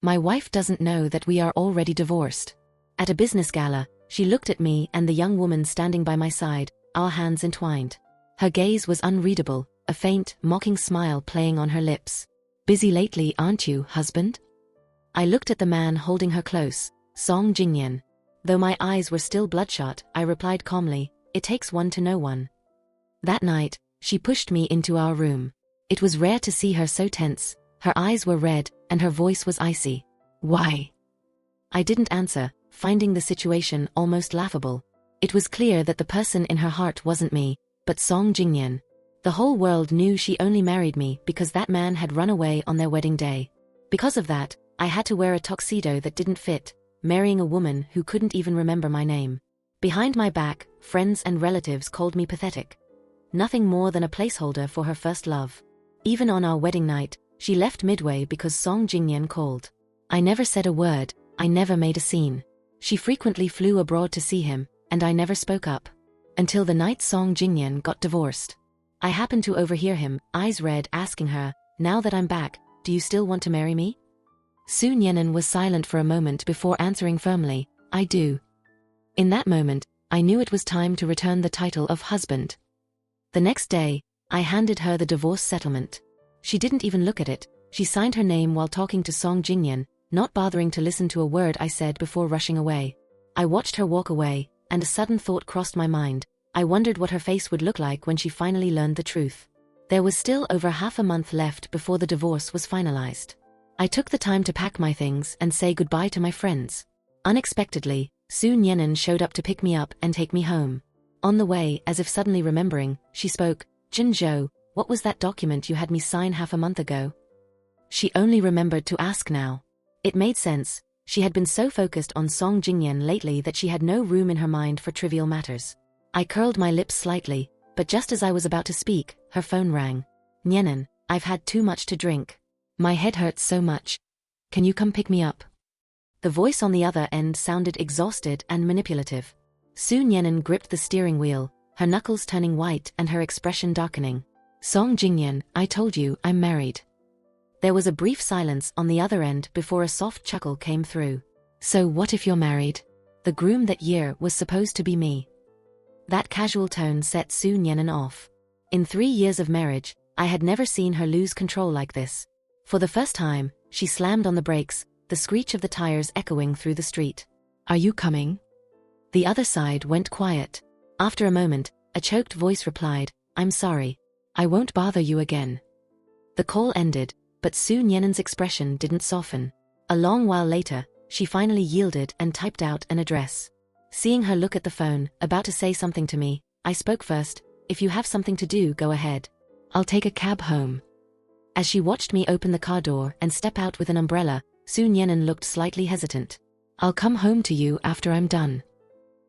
My wife doesn't know that we are already divorced. At a business gala, she looked at me and the young woman standing by my side, our hands entwined. Her gaze was unreadable, a faint, mocking smile playing on her lips. Busy lately, aren't you, husband? I looked at the man holding her close, Song Jingyan. Though my eyes were still bloodshot, I replied calmly, it takes one to know one. That night, she pushed me into our room. It was rare to see her so tense. Her eyes were red, and her voice was icy. Why? I didn't answer, finding the situation almost laughable. It was clear that the person in her heart wasn't me, but Song Jingyan. The whole world knew she only married me because that man had run away on their wedding day. Because of that, I had to wear a tuxedo that didn't fit, marrying a woman who couldn't even remember my name. Behind my back, friends and relatives called me pathetic. Nothing more than a placeholder for her first love. Even on our wedding night, she left midway because Song Jingyan called. I never said a word, I never made a scene. She frequently flew abroad to see him, and I never spoke up. Until the night Song Jingyan got divorced. I happened to overhear him, eyes red, asking her, now that I'm back, do you still want to marry me? Soon Yenin was silent for a moment before answering firmly, I do. In that moment, I knew it was time to return the title of husband. The next day, I handed her the divorce settlement. She didn't even look at it, she signed her name while talking to Song Jingyan, not bothering to listen to a word I said before rushing away. I watched her walk away, and a sudden thought crossed my mind. I wondered what her face would look like when she finally learned the truth. There was still over half a month left before the divorce was finalized. I took the time to pack my things and say goodbye to my friends. Unexpectedly, Soon Yenin showed up to pick me up and take me home. On the way, as if suddenly remembering, she spoke, Jinzhou, what was that document you had me sign half a month ago? She only remembered to ask now. It made sense, she had been so focused on Song Jingyan lately that she had no room in her mind for trivial matters. I curled my lips slightly, but just as I was about to speak, her phone rang. Yenin, I've had too much to drink. My head hurts so much. Can you come pick me up? The voice on the other end sounded exhausted and manipulative. Soon Yenin gripped the steering wheel, her knuckles turning white and her expression darkening. Song Jingyan, I told you I'm married. There was a brief silence on the other end before a soft chuckle came through. So what if you're married? The groom that year was supposed to be me. That casual tone set Soon Yenin off. In 3 years of marriage, I had never seen her lose control like this. For the first time, she slammed on the brakes, the screech of the tires echoing through the street. Are you coming? The other side went quiet. After a moment, a choked voice replied, I'm sorry. I won't bother you again. The call ended, but Soon Yenin's expression didn't soften. A long while later, she finally yielded and typed out an address. Seeing her look at the phone, about to say something to me, I spoke first, if you have something to do, go ahead. I'll take a cab home. As she watched me open the car door and step out with an umbrella, Soon Yenin looked slightly hesitant. I'll come home to you after I'm done.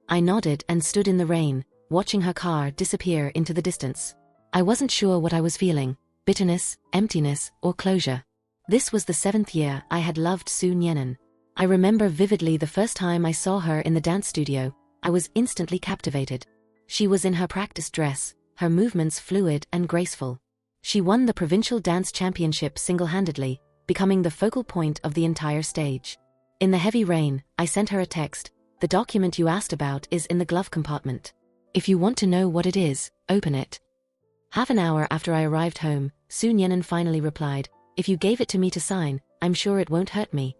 I nodded and stood in the rain, watching her car disappear into the distance. I wasn't sure what I was feeling, bitterness, emptiness, or closure. This was the 7th year I had loved Soon Yenin. I remember vividly the first time I saw her in the dance studio. I was instantly captivated. She was in her practice dress, her movements fluid and graceful. She won the provincial dance championship single-handedly, becoming the focal point of the entire stage. In the heavy rain, I sent her a text. The document you asked about is in the glove compartment. If you want to know what it is, open it. Half an hour after I arrived home, Soon Yenin finally replied, if you gave it to me to sign, I'm sure it won't hurt me.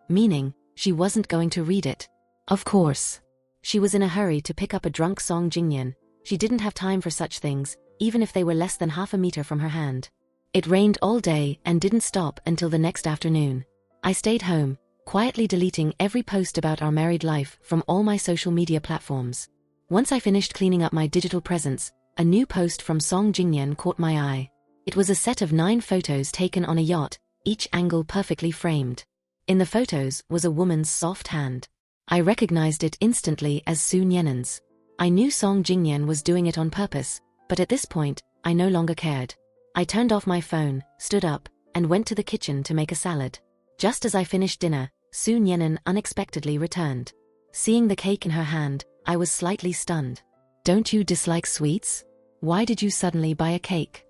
Meaning, she wasn't going to read it. Of course. She was in a hurry to pick up a drunk Song Jingyan. She didn't have time for such things, even if they were less than half a meter from her hand. It rained all day and didn't stop until the next afternoon. I stayed home, quietly deleting every post about our married life from all my social media platforms. Once I finished cleaning up my digital presence, a new post from Song Jingyan caught my eye. It was a set of 9 photos taken on a yacht, each angle perfectly framed. In the photos was a woman's soft hand. I recognized it instantly as Soon Yenin's. I knew Song Jingyan was doing it on purpose, but at this point, I no longer cared. I turned off my phone, stood up, and went to the kitchen to make a salad. Just as I finished dinner, Soon Yenin unexpectedly returned. Seeing the cake in her hand, I was slightly stunned. Don't you dislike sweets? Why did you suddenly buy a cake?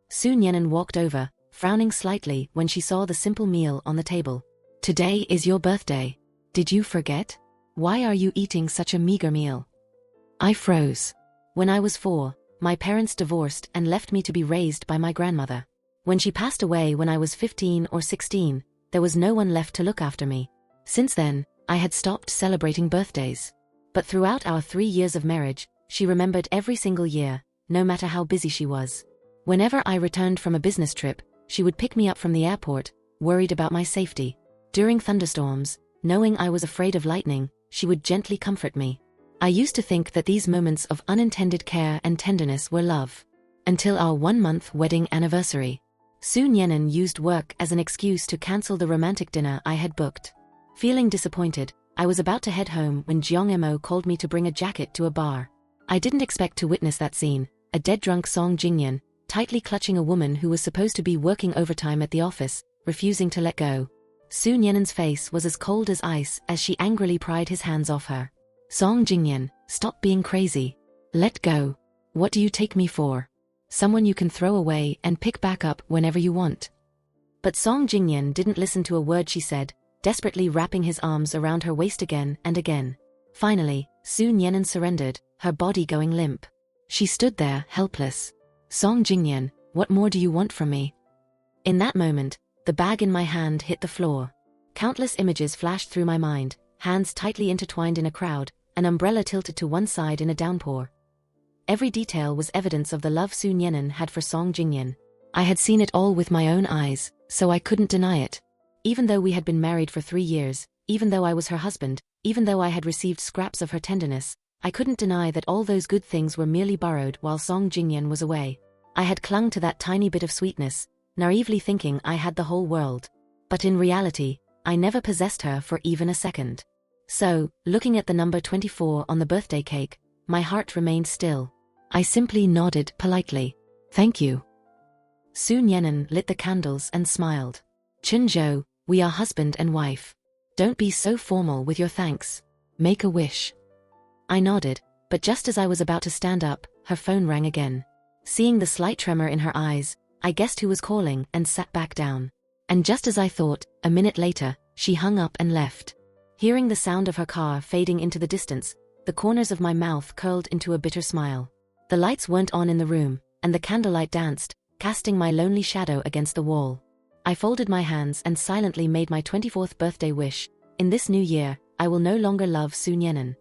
Soon Yenin walked over, frowning slightly when she saw the simple meal on the table. Today is your birthday. Did you forget? Why are you eating such a meager meal? I froze. When I was 4, my parents divorced and left me to be raised by my grandmother. When she passed away when I was 15 or 16, there was no one left to look after me. Since then, I had stopped celebrating birthdays. But throughout our 3 years of marriage, she remembered every single year, no matter how busy she was. Whenever I returned from a business trip, she would pick me up from the airport, worried about my safety. During thunderstorms, knowing I was afraid of lightning, she would gently comfort me. I used to think that these moments of unintended care and tenderness were love. Until our 1-month wedding anniversary. Soon Yenin used work as an excuse to cancel the romantic dinner I had booked. Feeling disappointed, I was about to head home when Jeong Mo called me to bring a jacket to a bar. I didn't expect to witness that scene, a dead-drunk Song Jingyan, tightly clutching a woman who was supposed to be working overtime at the office, refusing to let go. Soon Yenin's face was as cold as ice as she angrily pried his hands off her. Song Jingyan, stop being crazy. Let go. What do you take me for? Someone you can throw away and pick back up whenever you want. But Song Jingyan didn't listen to a word she said, desperately wrapping his arms around her waist again and again. Finally, Soon Yenin surrendered, her body going limp. She stood there, helpless. Song Jingyan, what more do you want from me? In that moment, the bag in my hand hit the floor. Countless images flashed through my mind, hands tightly intertwined in a crowd, an umbrella tilted to one side in a downpour. Every detail was evidence of the love Soon Yenin had for Song Jingyan. I had seen it all with my own eyes, so I couldn't deny it. Even though we had been married for 3 years, even though I was her husband, even though I had received scraps of her tenderness, I couldn't deny that all those good things were merely borrowed while Song Jingyan was away. I had clung to that tiny bit of sweetness, naively thinking I had the whole world. But in reality, I never possessed her for even a second. So, looking at the number 24 on the birthday cake, my heart remained still. I simply nodded politely. Thank you. Soon Yenin lit the candles and smiled. Chunzhou, we are husband and wife. Don't be so formal with your thanks. Make a wish. I nodded, but just as I was about to stand up, her phone rang again. Seeing the slight tremor in her eyes, I guessed who was calling and sat back down. And just as I thought, a minute later, she hung up and left. Hearing the sound of her car fading into the distance, the corners of my mouth curled into a bitter smile. The lights weren't on in the room, and the candlelight danced, casting my lonely shadow against the wall. I folded my hands and silently made my 24th birthday wish. In this new year, I will no longer love Soon Yenin.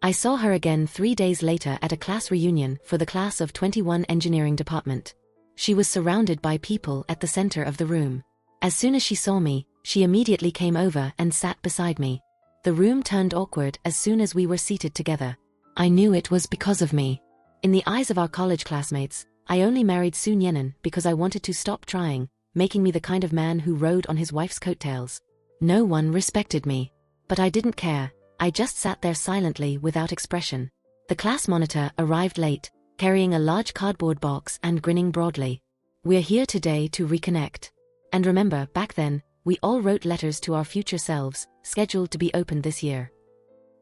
I saw her again 3 days later at a class reunion for the class of 21 engineering department. She was surrounded by people at the center of the room. As soon as she saw me, she immediately came over and sat beside me. The room turned awkward as soon as we were seated together. I knew it was because of me. In the eyes of our college classmates, I only married Soon Yenin because I wanted to stop trying, making me the kind of man who rode on his wife's coattails. No one respected me. But I didn't care. I just sat there silently without expression. The class monitor arrived late, carrying a large cardboard box and grinning broadly. We're here today to reconnect. And remember, back then, we all wrote letters to our future selves, scheduled to be opened this year.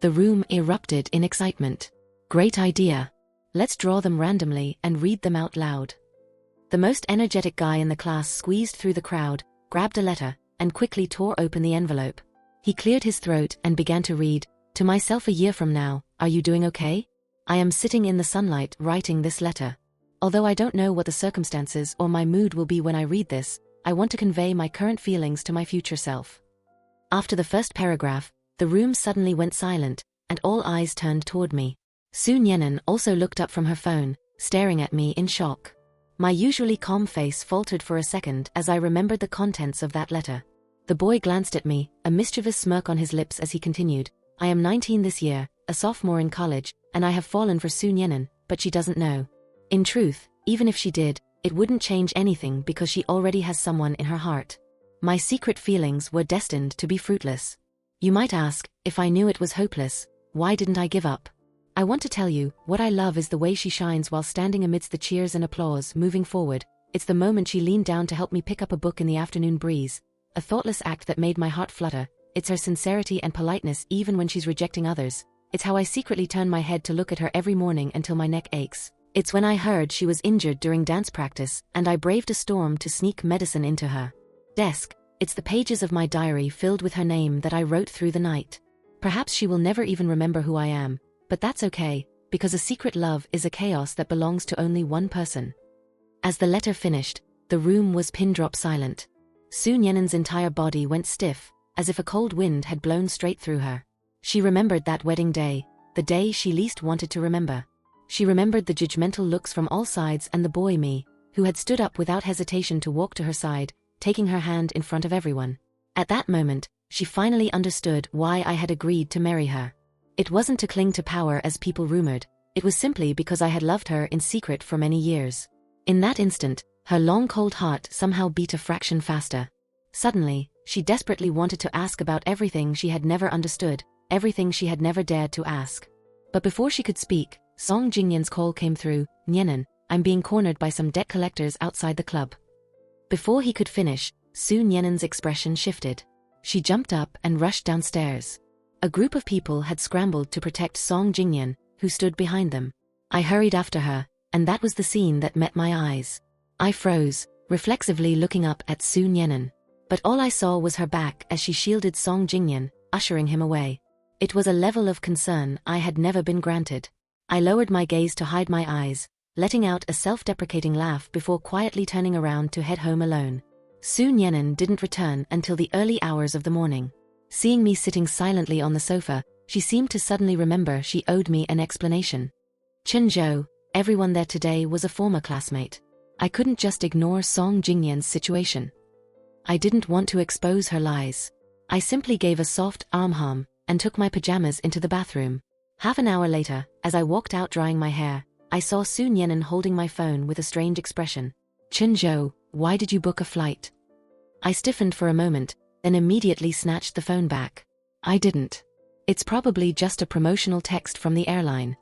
The room erupted in excitement. Great idea. Let's draw them randomly and read them out loud. The most energetic guy in the class squeezed through the crowd, grabbed a letter, and quickly tore open the envelope. He cleared his throat and began to read, "To myself a year from now, are you doing okay? I am sitting in the sunlight writing this letter. Although I don't know what the circumstances or my mood will be when I read this, I want to convey my current feelings to my future self." After the first paragraph, the room suddenly went silent, and all eyes turned toward me. Soon Yenin also looked up from her phone, staring at me in shock. My usually calm face faltered for a second as I remembered the contents of that letter. The boy glanced at me, a mischievous smirk on his lips as he continued, "I am 19 this year, a sophomore in college, and I have fallen for Soon Yenin, but she doesn't know. In truth, even if she did, it wouldn't change anything because she already has someone in her heart. My secret feelings were destined to be fruitless. You might ask, if I knew it was hopeless, why didn't I give up? I want to tell you, what I love is the way she shines while standing amidst the cheers and applause, moving forward. It's the moment she leaned down to help me pick up a book in the afternoon breeze. A thoughtless act that made my heart flutter. It's her sincerity and politeness even when she's rejecting others. It's how I secretly turn my head to look at her every morning until my neck aches. It's when I heard she was injured during dance practice, and I braved a storm to sneak medicine into her desk, It's the pages of my diary filled with her name that I wrote through the night. Perhaps she will never even remember who I am, but that's okay, because a secret love is a chaos that belongs to only one person. As the letter finished, the room was pin-drop silent. Soon Yenen's entire body went stiff, as if a cold wind had blown straight through her. She remembered that wedding day, the day she least wanted to remember. She remembered the judgmental looks from all sides and the boy me, who had stood up without hesitation to walk to her side, taking her hand in front of everyone. At that moment, she finally understood why I had agreed to marry her. It wasn't to cling to power as people rumored, it was simply because I had loved her in secret for many years. In that instant, her long cold heart somehow beat a fraction faster. Suddenly, she desperately wanted to ask about everything she had never understood, everything she had never dared to ask. But before she could speak, Song Jingyan's call came through. "Nyenan, I'm being cornered by some debt collectors outside the club." Before he could finish, Soon Yenen's expression shifted. She jumped up and rushed downstairs. A group of people had scrambled to protect Song Jingyan, who stood behind them. I hurried after her, and that was the scene that met my eyes. I froze, reflexively looking up at Soon Yenen. But all I saw was her back as she shielded Song Jingyan, ushering him away. It was a level of concern I had never been granted. I lowered my gaze to hide my eyes, letting out a self-deprecating laugh before quietly turning around to head home alone. Soon Yenen didn't return until the early hours of the morning. Seeing me sitting silently on the sofa, she seemed to suddenly remember she owed me an explanation. "Chenzhou, everyone there today was a former classmate. I couldn't just ignore Song Jingyan's situation. I didn't want to expose her lies. I simply gave a soft arm and took my pajamas into the bathroom. Half an hour later, as I walked out drying my hair, I saw Soon Yenen holding my phone with a strange expression. "Chenzhou, why did you book a flight?" I stiffened for a moment, then immediately snatched the phone back. "I didn't. It's probably just a promotional text from the airline."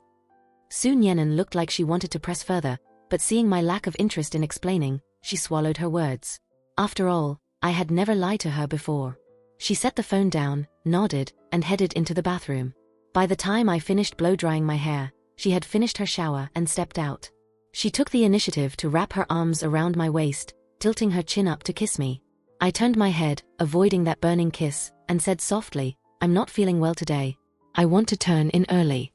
Soon Yenen looked like she wanted to press further, but seeing my lack of interest in explaining, she swallowed her words. After all, I had never lied to her before. She set the phone down, nodded, and headed into the bathroom. By the time I finished blow-drying my hair, she had finished her shower and stepped out. She took the initiative to wrap her arms around my waist, tilting her chin up to kiss me. I turned my head, avoiding that burning kiss, and said softly, "I'm not feeling well today. I want to turn in early."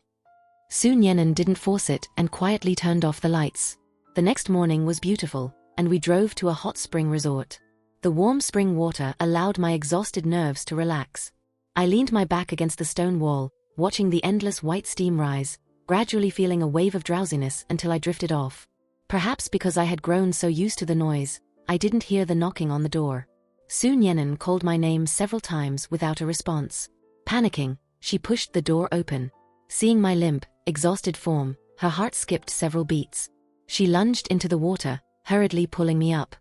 Soon Yenen didn't force it and quietly turned off the lights. The next morning was beautiful, and we drove to a hot spring resort. The warm spring water allowed my exhausted nerves to relax. I leaned my back against the stone wall, watching the endless white steam rise, gradually feeling a wave of drowsiness until I drifted off. Perhaps because I had grown so used to the noise, I didn't hear the knocking on the door. Soon Yenen called my name several times without a response. Panicking, she pushed the door open. Seeing my limp, exhausted form, her heart skipped several beats. She lunged into the water, hurriedly pulling me up.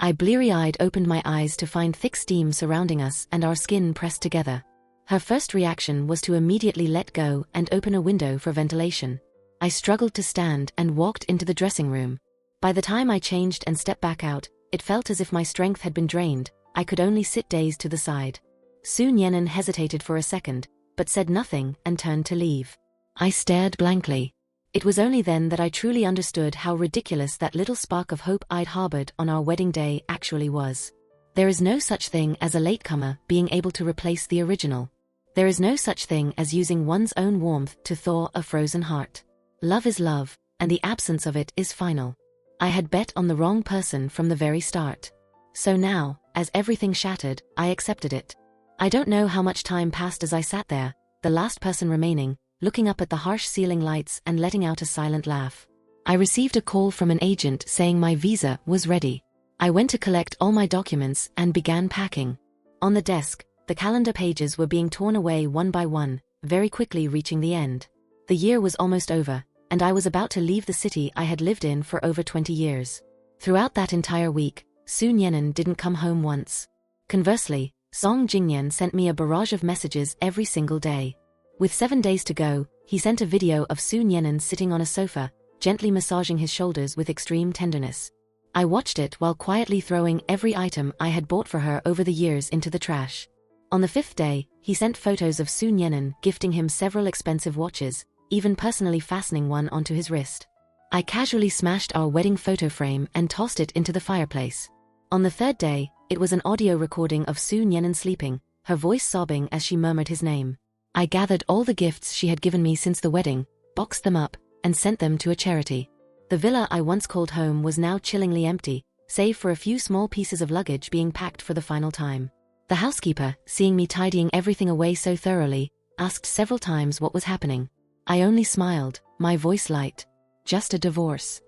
I bleary-eyed opened my eyes to find thick steam surrounding us and our skin pressed together. Her first reaction was to immediately let go and open a window for ventilation. I struggled to stand and walked into the dressing room. By the time I changed and stepped back out, it felt as if my strength had been drained. I could only sit dazed to the side. Soon Yenen hesitated for a second, but said nothing and turned to leave. I stared blankly. It was only then that I truly understood how ridiculous that little spark of hope I'd harbored on our wedding day actually was. There is no such thing as a latecomer being able to replace the original. There is no such thing as using one's own warmth to thaw a frozen heart. Love is love, and the absence of it is final. I had bet on the wrong person from the very start. So now, as everything shattered, I accepted it. I don't know how much time passed as I sat there, the last person remaining, looking up at the harsh ceiling lights and letting out a silent laugh. I received a call from an agent saying my visa was ready. I went to collect all my documents and began packing. On the desk, the calendar pages were being torn away one by one, very quickly reaching the end. The year was almost over, and I was about to leave the city I had lived in for over 20 years. Throughout that entire week, Soon Yenen didn't come home once. Conversely, Song Jingyan sent me a barrage of messages every single day. With 7 days to go, he sent a video of Soon Yenen sitting on a sofa, gently massaging his shoulders with extreme tenderness. I watched it while quietly throwing every item I had bought for her over the years into the trash. On the 5th day, he sent photos of Soon Yenen gifting him several expensive watches, even personally fastening one onto his wrist. I casually smashed our wedding photo frame and tossed it into the fireplace. On the third day, it was an audio recording of Su Nyenan sleeping, her voice sobbing as she murmured his name. I gathered all the gifts she had given me since the wedding, boxed them up, and sent them to a charity. The villa I once called home was now chillingly empty, save for a few small pieces of luggage being packed for the final time. The housekeeper, seeing me tidying everything away so thoroughly, asked several times what was happening. I only smiled, my voice light. Just a divorce.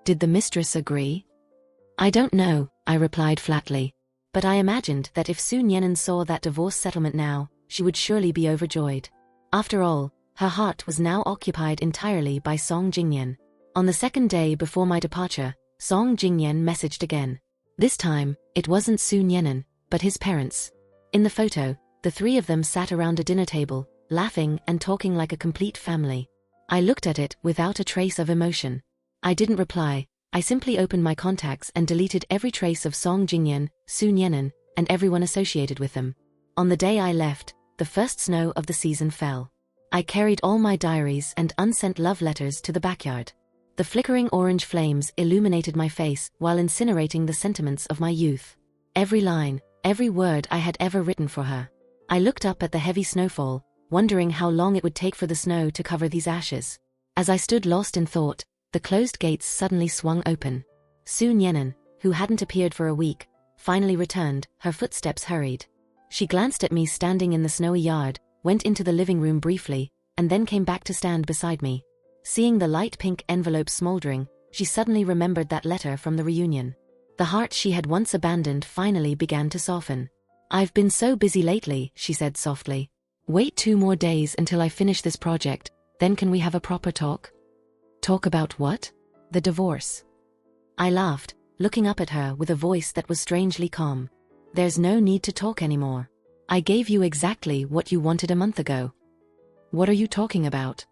Did the mistress agree? I don't know, I replied flatly. But I imagined that if Su Nyenan saw that divorce settlement now, she would surely be overjoyed. After all, her heart was now occupied entirely by Song Jingyan. On the second day before my departure, Song Jingyan messaged again. This time, it wasn't Su Nyenan, but his parents. In the photo, the three of them sat around a dinner table, laughing and talking like a complete family. I looked at it without a trace of emotion. I didn't reply, I simply opened my contacts and deleted every trace of Song Jingyan, Su Nyenan, and everyone associated with them. On the day I left, the first snow of the season fell. I carried all my diaries and unsent love letters to the backyard. The flickering orange flames illuminated my face while incinerating the sentiments of my youth. Every line, every word I had ever written for her. I looked up at the heavy snowfall, wondering how long it would take for the snow to cover these ashes. As I stood lost in thought, the closed gates suddenly swung open. Su Nyenan, who hadn't appeared for a week, finally returned, her footsteps hurried. She glanced at me standing in the snowy yard, went into the living room briefly, and then came back to stand beside me. Seeing the light pink envelope smoldering, she suddenly remembered that letter from the reunion. The heart she had once abandoned finally began to soften. I've been so busy lately, she said softly. Wait 2 more days until I finish this project, then can we have a proper talk? Talk about what? The divorce. I laughed, looking up at her with a voice that was strangely calm. There's no need to talk anymore. I gave you exactly what you wanted a month ago. What are you talking about?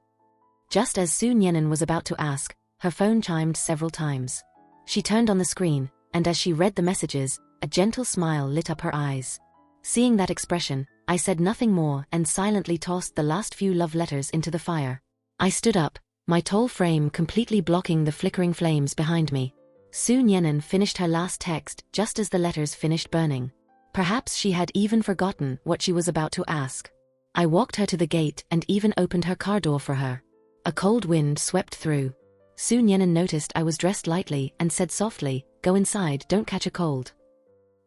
Just as Su Nyenan was about to ask, her phone chimed several times. She turned on the screen, and as she read the messages, a gentle smile lit up her eyes. Seeing that expression, I said nothing more and silently tossed the last few love letters into the fire. I stood up, my tall frame completely blocking the flickering flames behind me. Su Nyenan finished her last text just as the letters finished burning. Perhaps she had even forgotten what she was about to ask. I walked her to the gate and even opened her car door for her. A cold wind swept through. Su Nyenan noticed I was dressed lightly and said softly, "Go inside, don't catch a cold."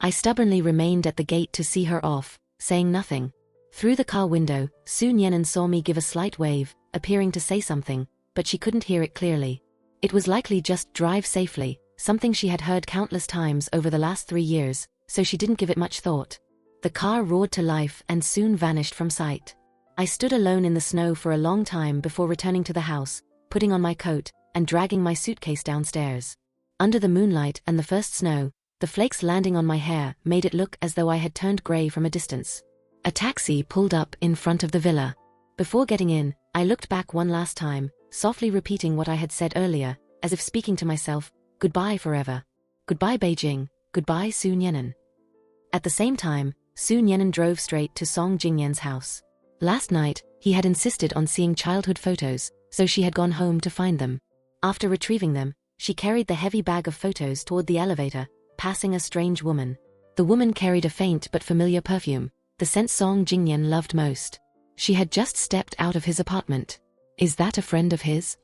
I stubbornly remained at the gate to see her off, saying nothing. Through the car window, Su Nyenan saw me give a slight wave, appearing to say something, but she couldn't hear it clearly. It was likely just "drive safely," something she had heard countless times over the last 3 years, so she didn't give it much thought. The car roared to life and soon vanished from sight. I stood alone in the snow for a long time before returning to the house, putting on my coat, and dragging my suitcase downstairs. Under the moonlight and the first snow, the flakes landing on my hair made it look as though I had turned gray from a distance. A taxi pulled up in front of the villa. Before getting in, I looked back one last time, softly repeating what I had said earlier, as if speaking to myself, "Goodbye forever. Goodbye Beijing, goodbye Su Nyenan." At the same time, Su Nyenan drove straight to Song Jingyan's house. Last night, he had insisted on seeing childhood photos, so she had gone home to find them. After retrieving them, she carried the heavy bag of photos toward the elevator, passing a strange woman. The woman carried a faint but familiar perfume, the scent Song Jingyan loved most. She had just stepped out of his apartment. Is that a friend of his?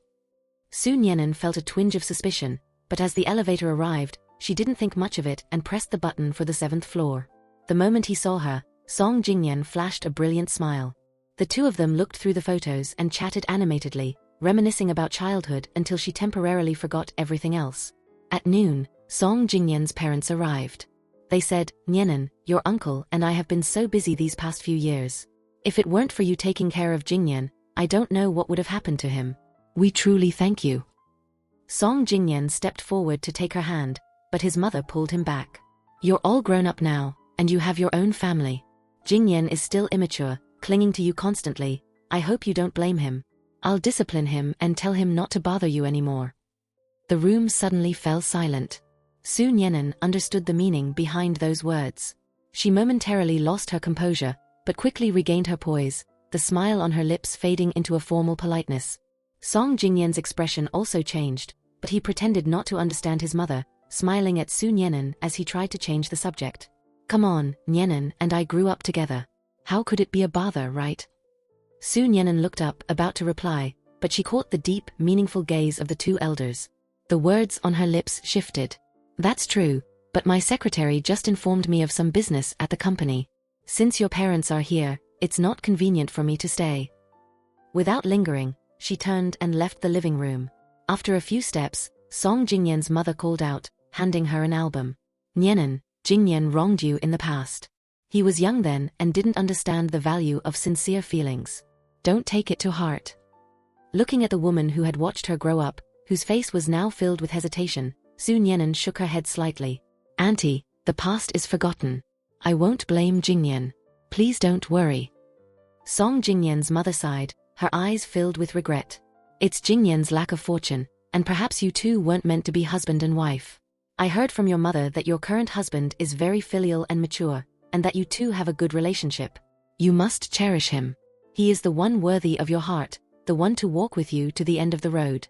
Su Nyenan felt a twinge of suspicion, but as the elevator arrived, she didn't think much of it and pressed the button for the 7th floor. The moment he saw her, Song Jingyan flashed a brilliant smile. The two of them looked through the photos and chatted animatedly, reminiscing about childhood until she temporarily forgot everything else. At noon, Song Jingyan's parents arrived. They said, "Nyenan, your uncle and I have been so busy these past few years. If it weren't for you taking care of Jingyan, I don't know what would have happened to him. We truly thank you." Song Jingyan stepped forward to take her hand, but his mother pulled him back. "You're all grown up now, and you have your own family. Jingyan is still immature, clinging to you constantly. I hope you don't blame him. I'll discipline him and tell him not to bother you anymore." The room suddenly fell silent. Su Nyenan understood the meaning behind those words. She momentarily lost her composure, but quickly regained her poise, the smile on her lips fading into a formal politeness. Song Jingyan's expression also changed, but he pretended not to understand his mother, smiling at Su Nyenan as he tried to change the subject. Come on, Nyenan and I grew up together. How could it be a bother, right? Su Nyenan looked up, about to reply, but she caught the deep, meaningful gaze of the two elders. The words on her lips shifted. That's true, but my secretary just informed me of some business at the company. Since your parents are here, it's not convenient for me to stay. Without lingering, she turned and left the living room. After a few steps, Song Jingnyen's mother called out, handing her an album. Nyenan, Jingnyen wronged you in the past. He was young then and didn't understand the value of sincere feelings. Don't take it to heart. Looking at the woman who had watched her grow up, whose face was now filled with hesitation, Su Nyenan shook her head slightly. Auntie, the past is forgotten. I won't blame Jingnyen. Please don't worry. Song Jingnyen's mother sighed, her eyes filled with regret. It's Jingnyen's lack of fortune, and perhaps you two weren't meant to be husband and wife. I heard from your mother that your current husband is very filial and mature, and that you two have a good relationship. You must cherish him. He is the one worthy of your heart, the one to walk with you to the end of the road.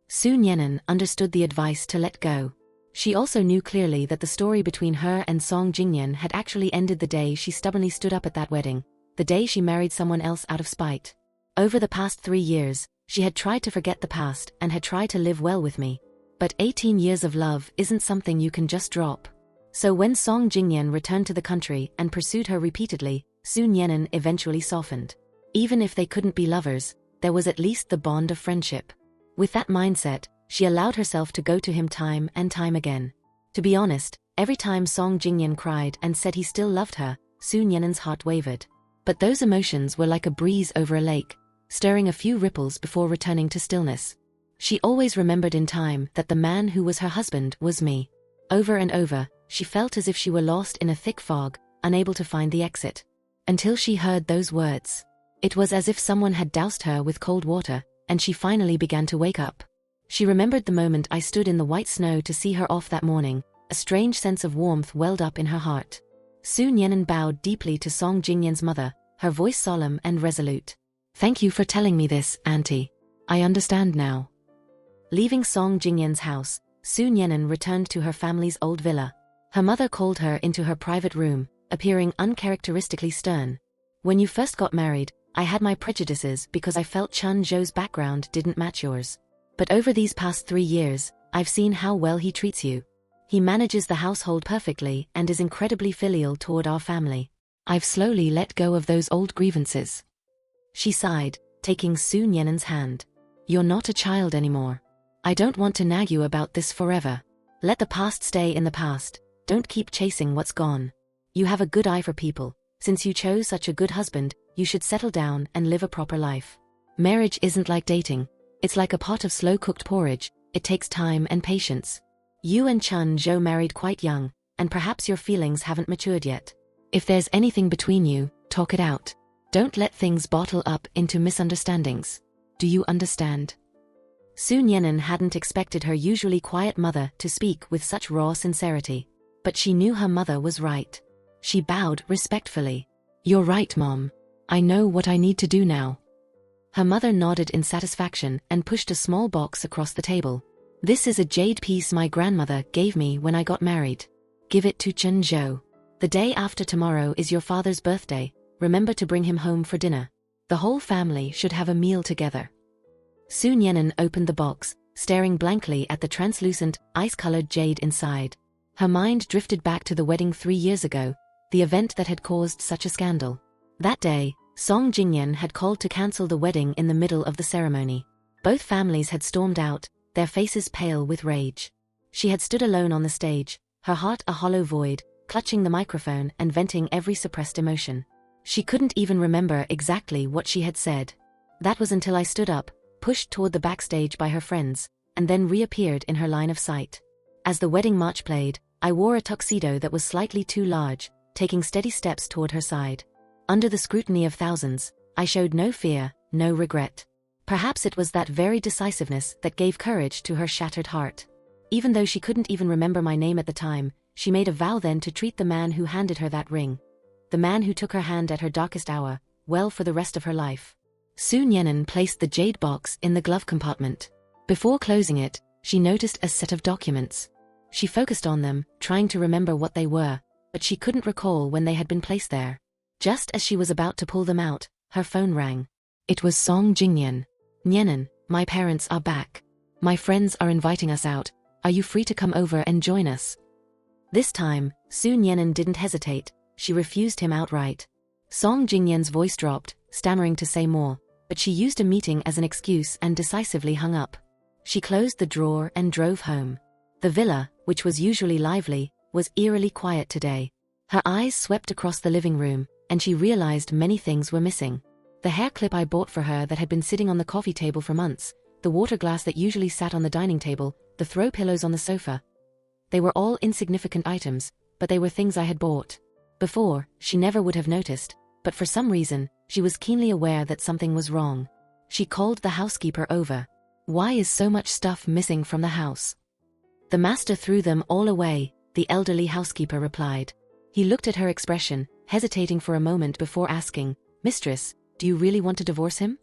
Su Nyenan understood the advice to let go. She also knew clearly that the story between her and Song Jingnyen had actually ended the day she stubbornly stood up at that wedding, the day she married someone else out of spite. Over the past 3 years, she had tried to forget the past and had tried to live well with me. But 18 years of love isn't something you can just drop. So when Song Jingnyen returned to the country and pursued her repeatedly, Su Nyenan eventually softened. Even if they couldn't be lovers, there was at least the bond of friendship. With that mindset, she allowed herself to go to him time and time again. To be honest, every time Song Jingnyen cried and said he still loved her, Su Nyenan's heart wavered. But those emotions were like a breeze over a lake, stirring a few ripples before returning to stillness. She always remembered in time that the man who was her husband was me. Over and over, she felt as if she were lost in a thick fog, unable to find the exit. Until she heard those words. It was as if someone had doused her with cold water, and she finally began to wake up. She remembered the moment I stood in the white snow to see her off that morning. A strange sense of warmth welled up in her heart. Su Nyenan bowed deeply to Song Jingnyen's mother, her voice solemn and resolute. Thank you for telling me this, Auntie. I understand now. Leaving Song Jingnyen's house, Su Nyenan returned to her family's old villa. Her mother called her into her private room, appearing uncharacteristically stern. When you first got married, I had my prejudices because I felt Chun Zhou's background didn't match yours. But over these past 3 years, I've seen how well he treats you. He manages the household perfectly and is incredibly filial toward our family. I've slowly let go of those old grievances. She sighed, taking Su Nyenan's hand. You're not a child anymore. I don't want to nag you about this forever. Let the past stay in the past. Don't keep chasing what's gone. You have a good eye for people. Since you chose such a good husband, you should settle down and live a proper life. Marriage isn't like dating. It's like a pot of slow-cooked porridge. It takes time and patience. You and Chun Zhou married quite young, and perhaps your feelings haven't matured yet. If there's anything between you, talk it out. Don't let things bottle up into misunderstandings. Do you understand? Su Nyenan hadn't expected her usually quiet mother to speak with such raw sincerity. But she knew her mother was right. She bowed respectfully. You're right, Mom. I know what I need to do now. Her mother nodded in satisfaction and pushed a small box across the table. This is a jade piece my grandmother gave me when I got married. Give it to Chun Zhou. The day after tomorrow is your father's birthday. Remember to bring him home for dinner. The whole family should have a meal together. Su Nyenan opened the box, staring blankly at the translucent, ice-colored jade inside. Her mind drifted back to the wedding 3 years ago, the event that had caused such a scandal. That day, Song Jingnyen had called to cancel the wedding in the middle of the ceremony. Both families had stormed out, their faces pale with rage. She had stood alone on the stage, her heart a hollow void, clutching the microphone and venting every suppressed emotion. She couldn't even remember exactly what she had said. That was until I stood up, pushed toward the backstage by her friends, and then reappeared in her line of sight. As the wedding march played, I wore a tuxedo that was slightly too large, taking steady steps toward her side. Under the scrutiny of thousands, I showed no fear, no regret. Perhaps it was that very decisiveness that gave courage to her shattered heart. Even though she couldn't even remember my name at the time, she made a vow then to treat the man who handed her that ring, the man who took her hand at her darkest hour, well for the rest of her life. Su Nyenan placed the jade box in the glove compartment. Before closing it, she noticed a set of documents. She focused on them, trying to remember what they were, but she couldn't recall when they had been placed there. Just as she was about to pull them out, her phone rang. It was Song Jingyan. "Nyenan, my parents are back. My friends are inviting us out. Are you free to come over and join us?" This time, Su Nyenan didn't hesitate. She refused him outright. Song Jingyan's voice dropped, stammering to say more, but she used a meeting as an excuse and decisively hung up. She closed the drawer and drove home. The villa, which was usually lively, was eerily quiet today. Her eyes swept across the living room, and she realized many things were missing. The hair clip I bought for her that had been sitting on the coffee table for months, the water glass that usually sat on the dining table, the throw pillows on the sofa. They were all insignificant items, but they were things I had bought. Before, she never would have noticed, but for some reason, she was keenly aware that something was wrong. She called the housekeeper over. "Why is so much stuff missing from the house?" "The master threw them all away," the elderly housekeeper replied. He looked at her expression, hesitating for a moment before asking, "Mistress, do you really want to divorce him?"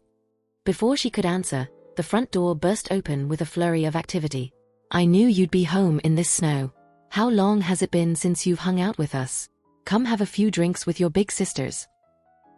Before she could answer, the front door burst open with a flurry of activity. "I knew you'd be home in this snow. How long has it been since you've hung out with us? Come have a few drinks with your big sisters."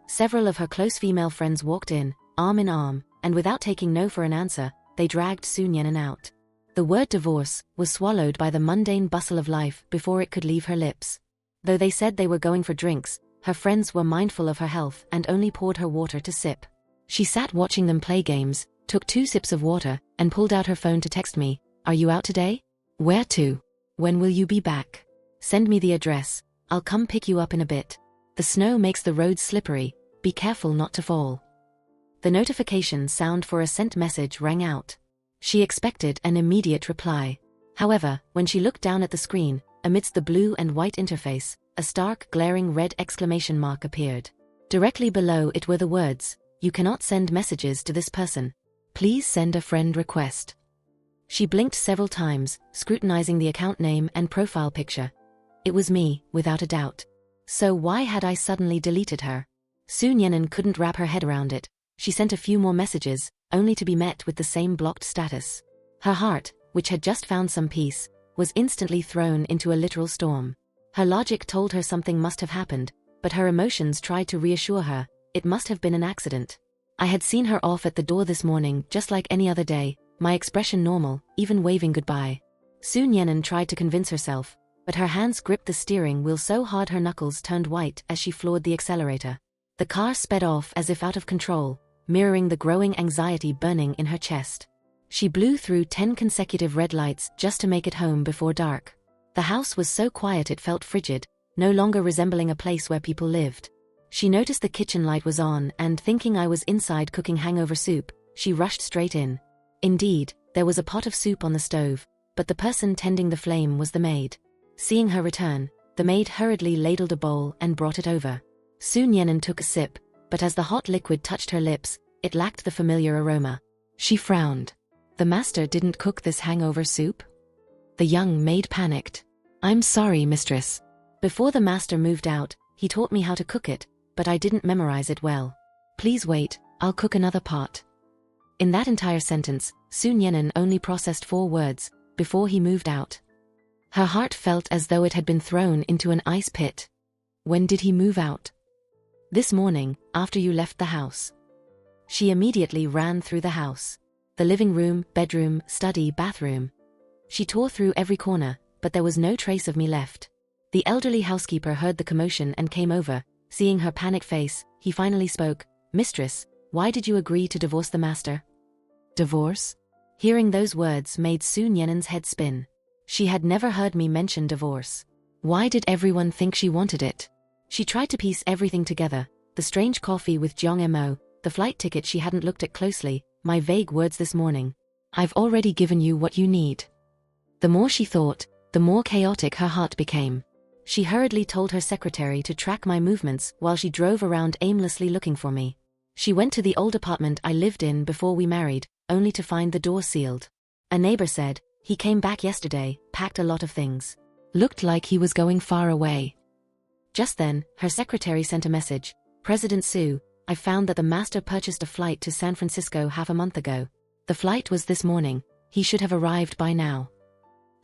Several of her close female friends walked in, arm in arm, and without taking no for an answer, they dragged Su Nyenan out. The word divorce was swallowed by the mundane bustle of life before it could leave her lips. Though they said they were going for drinks, her friends were mindful of her health and only poured her water to sip. She sat watching them play games, took 2 sips of water, and pulled out her phone to text me, "Are you out today? Where to? When will you be back? Send me the address. I'll come pick you up in a bit. The snow makes the roads slippery. Be careful not to fall." The notification sound for a sent message rang out. She expected an immediate reply. However, when she looked down at the screen, amidst the blue and white interface, a stark, glaring red exclamation mark appeared. Directly below it were the words, "You cannot send messages to this person. Please send a friend request." She blinked several times, scrutinizing the account name and profile picture. It was me, without a doubt. So why had I suddenly deleted her? Su Nyenan couldn't wrap her head around it. She sent a few more messages, only to be met with the same blocked status. Her heart, which had just found some peace, was instantly thrown into a literal storm. Her logic told her something must have happened, but her emotions tried to reassure her, it must have been an accident. I had seen her off at the door this morning just like any other day, my expression normal, even waving goodbye. Su Nyenan tried to convince herself, but her hands gripped the steering wheel so hard her knuckles turned white as she floored the accelerator. The car sped off as if out of control, mirroring the growing anxiety burning in her chest. She blew through 10 consecutive red lights just to make it home before dark. The house was so quiet it felt frigid, no longer resembling a place where people lived. She noticed the kitchen light was on and, thinking I was inside cooking hangover soup, she rushed straight in. Indeed, there was a pot of soup on the stove, but the person tending the flame was the maid. Seeing her return, the maid hurriedly ladled a bowl and brought it over. Su Nyenan took a sip, but as the hot liquid touched her lips, it lacked the familiar aroma. She frowned. The master didn't cook this hangover soup? The young maid panicked. "I'm sorry, mistress. Before the master moved out, he taught me how to cook it, but I didn't memorize it well. Please wait, I'll cook another pot." In that entire sentence, Su Nyenan only processed 4 words, "before he moved out." Her heart felt as though it had been thrown into an ice pit. When did he move out? "This morning, after you left the house." She immediately ran through the house. The living room, bedroom, study, bathroom. She tore through every corner, but there was no trace of me left. The elderly housekeeper heard the commotion and came over. Seeing her panicked face, he finally spoke, "Mistress, why did you agree to divorce the master?" "Divorce?" Hearing those words made Su Nyenan's head spin. She had never heard me mention divorce. Why did everyone think she wanted it? She tried to piece everything together, the strange coffee with Jeong Mo, the flight ticket she hadn't looked at closely, my vague words this morning. "I've already given you what you need." The more she thought, the more chaotic her heart became. She hurriedly told her secretary to track my movements while she drove around aimlessly looking for me. She went to the old apartment I lived in before we married, only to find the door sealed. A neighbor said, "He came back yesterday, packed a lot of things. Looked like he was going far away." Just then, her secretary sent a message, "President Su, I found that the master purchased a flight to San Francisco half a month ago. The flight was this morning. He should have arrived by now."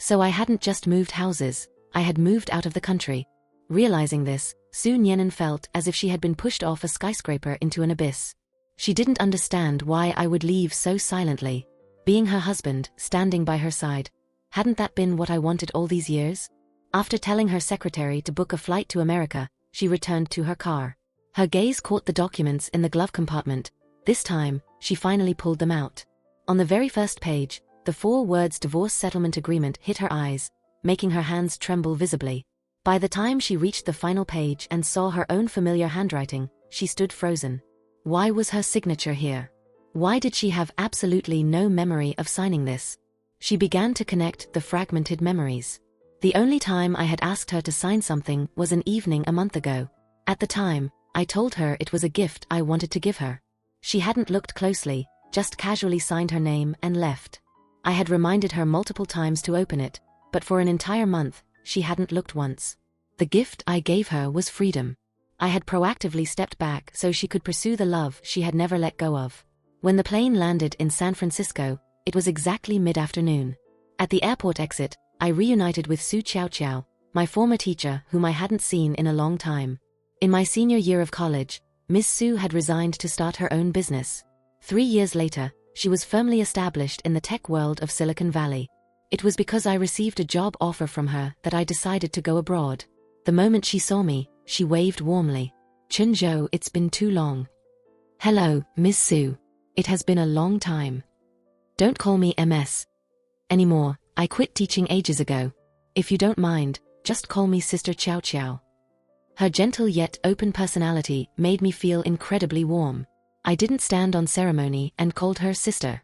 So I hadn't just moved houses, I had moved out of the country. Realizing this, Su Nyenin felt as if she had been pushed off a skyscraper into an abyss. She didn't understand why I would leave so silently. Being her husband, standing by her side. Hadn't that been what I wanted all these years? After telling her secretary to book a flight to America, she returned to her car. Her gaze caught the documents in the glove compartment. This time, she finally pulled them out. On the very first page, the 4 words divorce settlement agreement hit her eyes, making her hands tremble visibly. By the time she reached the final page and saw her own familiar handwriting, she stood frozen. Why was her signature here? Why did she have absolutely no memory of signing this? She began to connect the fragmented memories. The only time I had asked her to sign something was an evening a month ago. At the time, I told her it was a gift I wanted to give her. She hadn't looked closely, just casually signed her name and left. I had reminded her multiple times to open it, but for an entire month, she hadn't looked once. The gift I gave her was freedom. I had proactively stepped back so she could pursue the love she had never let go of. When the plane landed in San Francisco, it was exactly mid-afternoon. At the airport exit, I reunited with Su Qiao, my former teacher whom I hadn't seen in a long time. In my senior year of college, Miss Su had resigned to start her own business. 3 years later, she was firmly established in the tech world of Silicon Valley. It was because I received a job offer from her that I decided to go abroad. The moment she saw me, she waved warmly. "Chunzhou, it's been too long." "Hello, Miss Su. It has been a long time." "Don't call me MS anymore, I quit teaching ages ago. If you don't mind, just call me Sister Qiao." Her gentle yet open personality made me feel incredibly warm. I didn't stand on ceremony and called her sister.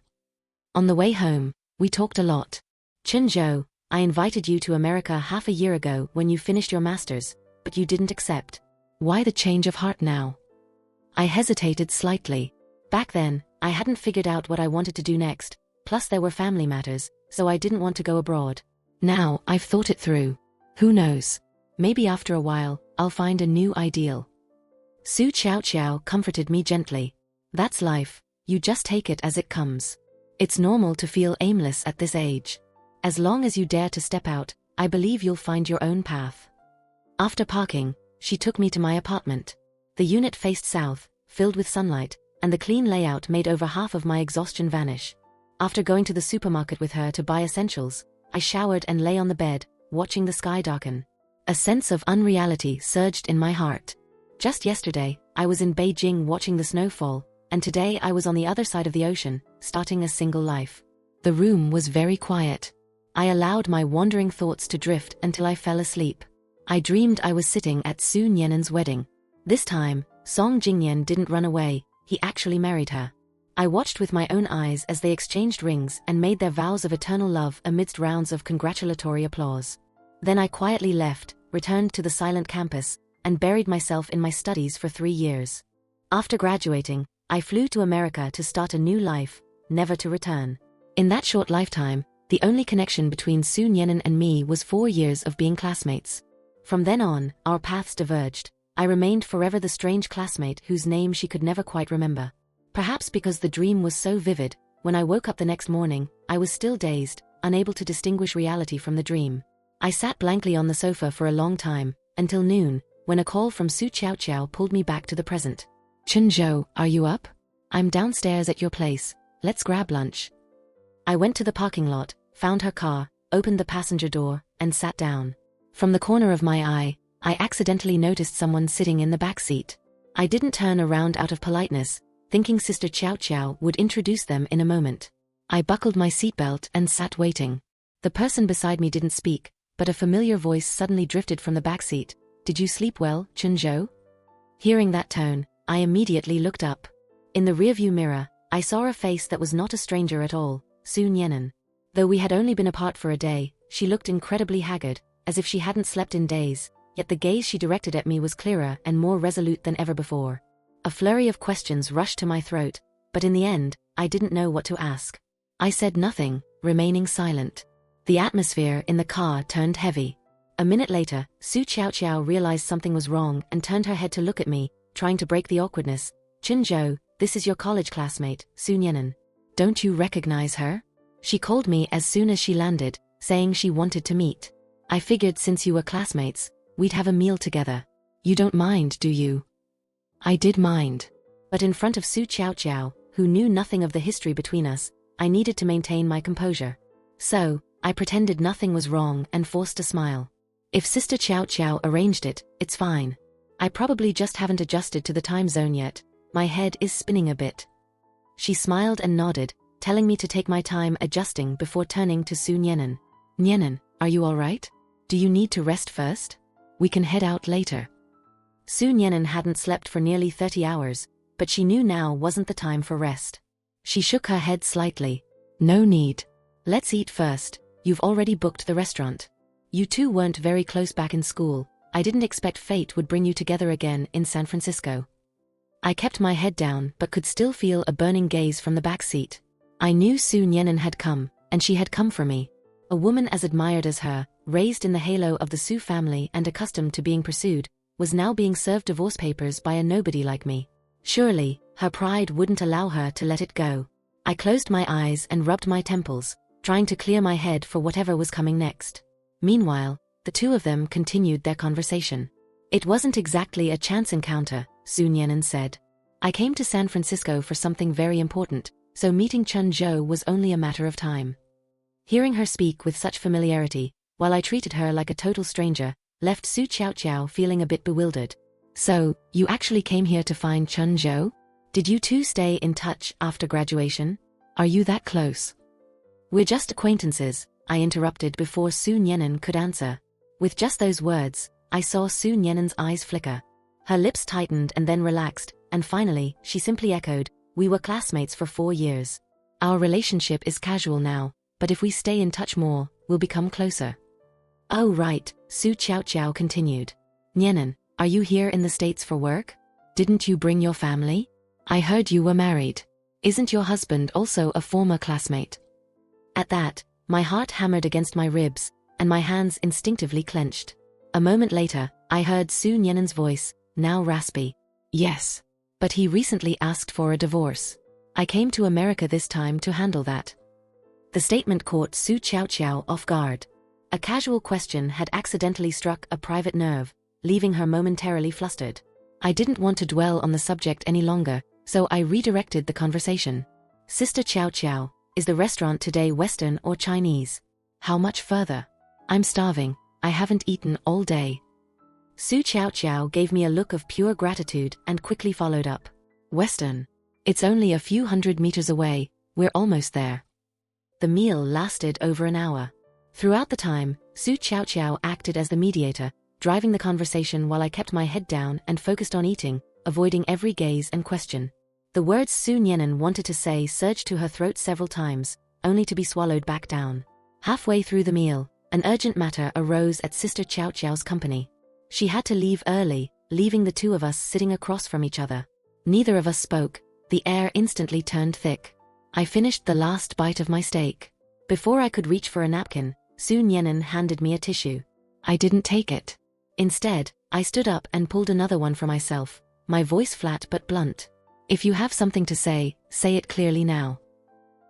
On the way home, we talked a lot. "Chunzhou, I invited you to America half a year ago when you finished your master's, but you didn't accept. Why the change of heart now?" I hesitated slightly. Back then, I hadn't figured out what I wanted to do next, plus there were family matters, so I didn't want to go abroad. Now, I've thought it through. Who knows? Maybe after a while, I'll find a new ideal. Su Qiao comforted me gently. "That's life, you just take it as it comes. It's normal to feel aimless at this age. As long as you dare to step out, I believe you'll find your own path." After parking, she took me to my apartment. The unit faced south, filled with sunlight, and the clean layout made over half of my exhaustion vanish. After going to the supermarket with her to buy essentials, I showered and lay on the bed, watching the sky darken. A sense of unreality surged in my heart. Just yesterday, I was in Beijing watching the snow fall, and today I was on the other side of the ocean, starting a single life. The room was very quiet. I allowed my wandering thoughts to drift until I fell asleep. I dreamed I was sitting at Su Nyenin's wedding. This time, Song Jingyan didn't run away, he actually married her. I watched with my own eyes as they exchanged rings and made their vows of eternal love amidst rounds of congratulatory applause. Then I quietly left, returned to the silent campus, and buried myself in my studies for 3 years. After graduating, I flew to America to start a new life, never to return. In that short lifetime, the only connection between Su Nyenin and me was 4 years of being classmates. From then on, our paths diverged. I remained forever the strange classmate whose name she could never quite remember. Perhaps because the dream was so vivid, when I woke up the next morning, I was still dazed, unable to distinguish reality from the dream. I sat blankly on the sofa for a long time, until noon, when a call from Su Qiao pulled me back to the present. "Chunzhou, are you up? I'm downstairs at your place, let's grab lunch." I went to the parking lot, found her car, opened the passenger door, and sat down. From the corner of my eye, I accidentally noticed someone sitting in the back seat. I didn't turn around out of politeness, thinking Sister Qiao would introduce them in a moment. I buckled my seatbelt and sat waiting. The person beside me didn't speak, but a familiar voice suddenly drifted from the back seat. "Did you sleep well, Chunzhou?" Hearing that tone, I immediately looked up. In the rearview mirror, I saw a face that was not a stranger at all, Su Nyenin. Though we had only been apart for a day, she looked incredibly haggard, as if she hadn't slept in days, yet the gaze she directed at me was clearer and more resolute than ever before. A flurry of questions rushed to my throat, but in the end, I didn't know what to ask. I said nothing, remaining silent. The atmosphere in the car turned heavy. A minute later, Su Qiao realized something was wrong and turned her head to look at me, trying to break the awkwardness. "Chunzhou, this is your college classmate, Su Nyenin. Don't you recognize her?" She called me as soon as she landed, saying she wanted to meet. I figured since you were classmates, we'd have a meal together. You don't mind, do you? I did mind. But in front of Su Qiao, who knew nothing of the history between us, I needed to maintain my composure. So, I pretended nothing was wrong and forced a smile. If Sister Qiao arranged it, it's fine. I probably just haven't adjusted to the time zone yet. My head is spinning a bit. She smiled and nodded, telling me to take my time adjusting before turning to Su Nianen. Nianen, are you alright? Do you need to rest first? We can head out later. Su Nianen hadn't slept for nearly 30 hours, but she knew now wasn't the time for rest. She shook her head slightly. No need. Let's eat first. You've already booked the restaurant. You two weren't very close back in school. I didn't expect fate would bring you together again in San Francisco. I kept my head down but could still feel a burning gaze from the back seat. I knew Su Nianen had come, and she had come for me. A woman as admired as her, raised in the halo of the Su family and accustomed to being pursued, was now being served divorce papers by a nobody like me. Surely, her pride wouldn't allow her to let it go. I closed my eyes and rubbed my temples, trying to clear my head for whatever was coming next. Meanwhile, the two of them continued their conversation. It wasn't exactly a chance encounter, Su Nianen said. I came to San Francisco for something very important, so meeting Chun Zhou was only a matter of time. Hearing her speak with such familiarity, while I treated her like a total stranger, left Su Qiao feeling a bit bewildered. So, you actually came here to find Chun Zhou? Did you two stay in touch after graduation? Are you that close? We're just acquaintances, I interrupted before Su Nianen could answer. With just those words, I saw Su Nianen's eyes flicker. Her lips tightened and then relaxed, and finally, she simply echoed, we were classmates for 4 years. Our relationship is casual now, but if we stay in touch more, we'll become closer. Oh right, Su Qiao continued. Nianen, are you here in the States for work? Didn't you bring your family? I heard you were married. Isn't your husband also a former classmate? At that, my heart hammered against my ribs, and my hands instinctively clenched. A moment later, I heard Su Nianen's voice, now raspy. Yes. But he recently asked for a divorce. I came to America this time to handle that. The statement caught Su Qiao off guard. A casual question had accidentally struck a private nerve, leaving her momentarily flustered. I didn't want to dwell on the subject any longer, so I redirected the conversation. Sister Qiao, is the restaurant today Western or Chinese? How much further? I'm starving, I haven't eaten all day. Su Qiao gave me a look of pure gratitude and quickly followed up. Western. It's only a few hundred meters away, we're almost there. The meal lasted over an hour. Throughout the time, Su Qiao acted as the mediator, driving the conversation while I kept my head down and focused on eating, avoiding every gaze and question. The words Su Nianen wanted to say surged to her throat several times, only to be swallowed back down. Halfway through the meal, an urgent matter arose at Sister Qiao's company. She had to leave early, leaving the two of us sitting across from each other. Neither of us spoke. The air instantly turned thick. I finished the last bite of my steak. Before I could reach for a napkin, Su Nianen handed me a tissue. I didn't take it. Instead, I stood up and pulled another one for myself, my voice flat but blunt. If you have something to say it clearly now.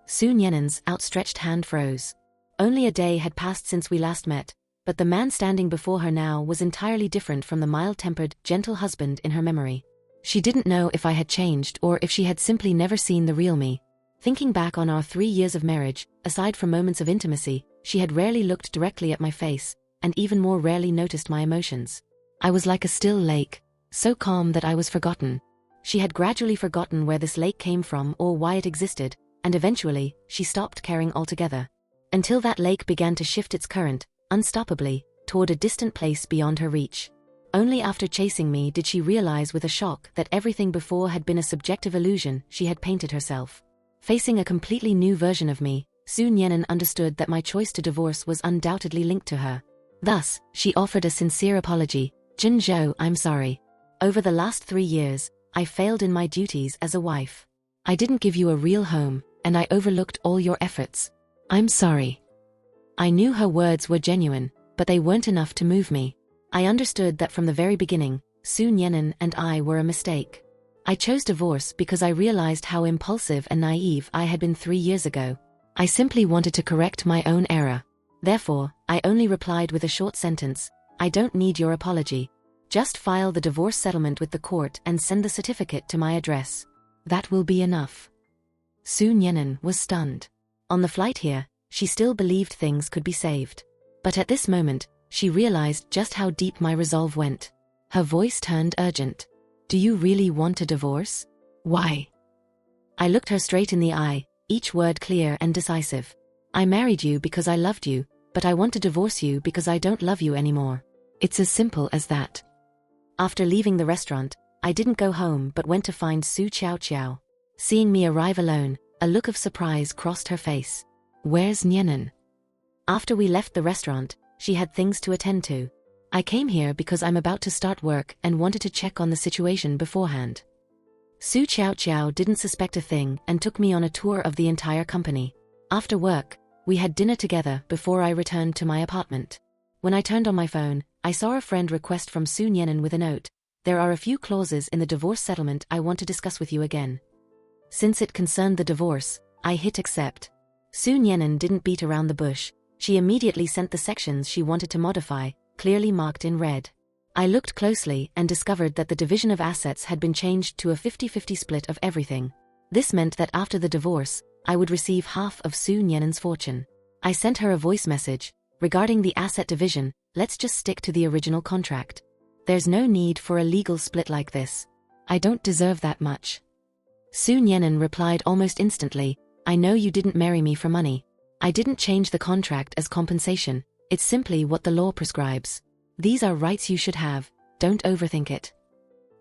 Su Nianen's outstretched hand froze. Only a day had passed since we last met, but the man standing before her now was entirely different from the mild-tempered, gentle husband in her memory. She didn't know if I had changed or if she had simply never seen the real me. Thinking back on our 3 years of marriage, aside from moments of intimacy, she had rarely looked directly at my face, and even more rarely noticed my emotions. I was like a still lake, so calm that I was forgotten. She had gradually forgotten where this lake came from or why it existed, and eventually, she stopped caring altogether. Until that lake began to shift its current, unstoppably, toward a distant place beyond her reach. Only after chasing me did she realize with a shock that everything before had been a subjective illusion she had painted herself. Facing a completely new version of me, Su Nianen understood that my choice to divorce was undoubtedly linked to her. Thus, she offered a sincere apology. Chun Zhou, I'm sorry. Over the last 3 years, I failed in my duties as a wife. I didn't give you a real home, and I overlooked all your efforts. I'm sorry. I knew her words were genuine, but they weren't enough to move me. I understood that from the very beginning, Su Nianen and I were a mistake. I chose divorce because I realized how impulsive and naive I had been 3 years ago. I simply wanted to correct my own error. Therefore, I only replied with a short sentence, "I don't need your apology. Just file the divorce settlement with the court and send the certificate to my address. That will be enough." Su Nyenin was stunned. On the flight here, she still believed things could be saved. But at this moment, she realized just how deep my resolve went. Her voice turned urgent. "Do you really want a divorce? Why?" I looked her straight in the eye, each word clear and decisive. "I married you because I loved you, but I want to divorce you because I don't love you anymore. It's as simple as that." After leaving the restaurant, I didn't go home but went to find Su Qiao. Seeing me arrive alone, a look of surprise crossed her face. "Where's Nyenin?" After we left the restaurant, she had things to attend to. "I came here because I'm about to start work and wanted to check on the situation beforehand." Su Qiao didn't suspect a thing and took me on a tour of the entire company. After work, we had dinner together before I returned to my apartment. When I turned on my phone, I saw a friend request from Su Nyenin with a note. "There are a few clauses in the divorce settlement I want to discuss with you again." Since it concerned the divorce, I hit accept. Su Nyenin didn't beat around the bush. She immediately sent the sections she wanted to modify, clearly marked in red. I looked closely and discovered that the division of assets had been changed to a 50-50 split of everything. This meant that after the divorce, I would receive half of Su Nyenin's fortune. I sent her a voice message. "Regarding the asset division, let's just stick to the original contract. There's no need for a legal split like this. I don't deserve that much." Su Nyenin replied almost instantly, "I know you didn't marry me for money. I didn't change the contract as compensation. It's simply what the law prescribes. These are rights you should have, don't overthink it."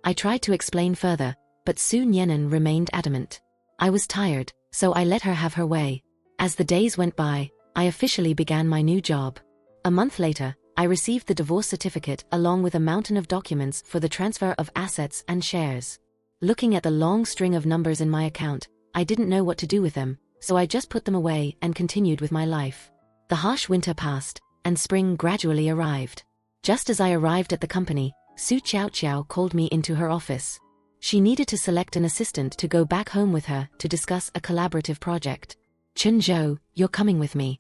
I tried to explain further, but Su Nyenin remained adamant. I was tired, so I let her have her way. As the days went by, I officially began my new job. A month later, I received the divorce certificate along with a mountain of documents for the transfer of assets and shares. Looking at the long string of numbers in my account, I didn't know what to do with them, so I just put them away and continued with my life. The harsh winter passed, and spring gradually arrived. Just as I arrived at the company, Su Qiao called me into her office. She needed to select an assistant to go back home with her to discuss a collaborative project. "Chen Zhou, you're coming with me."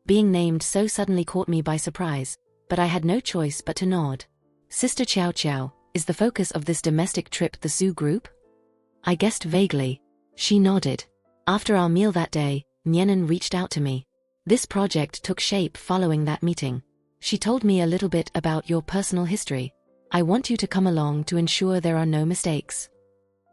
Being named so suddenly caught me by surprise, but I had no choice but to nod. "Sister Qiao, is the focus of this domestic trip the Su group?" I guessed vaguely. She nodded. After our meal that day, Nyenin reached out to me. This project took shape following that meeting. She told me a little bit about your personal history. "I want you to come along to ensure there are no mistakes."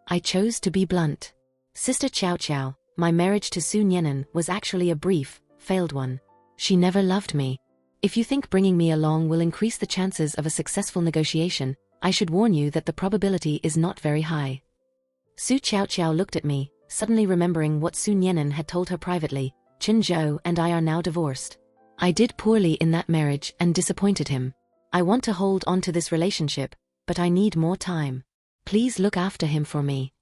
I chose to be blunt. "Sister Qiao, my marriage to Su Nyenin was actually a brief, failed one. She never loved me. If you think bringing me along will increase the chances of a successful negotiation, I should warn you that the probability is not very high." Su Qiao looked at me, suddenly remembering what Su Nyenin had told her privately. "Chen Zhou and I are now divorced. I did poorly in that marriage and disappointed him. I want to hold on to this relationship, but I need more time. Please look after him for me."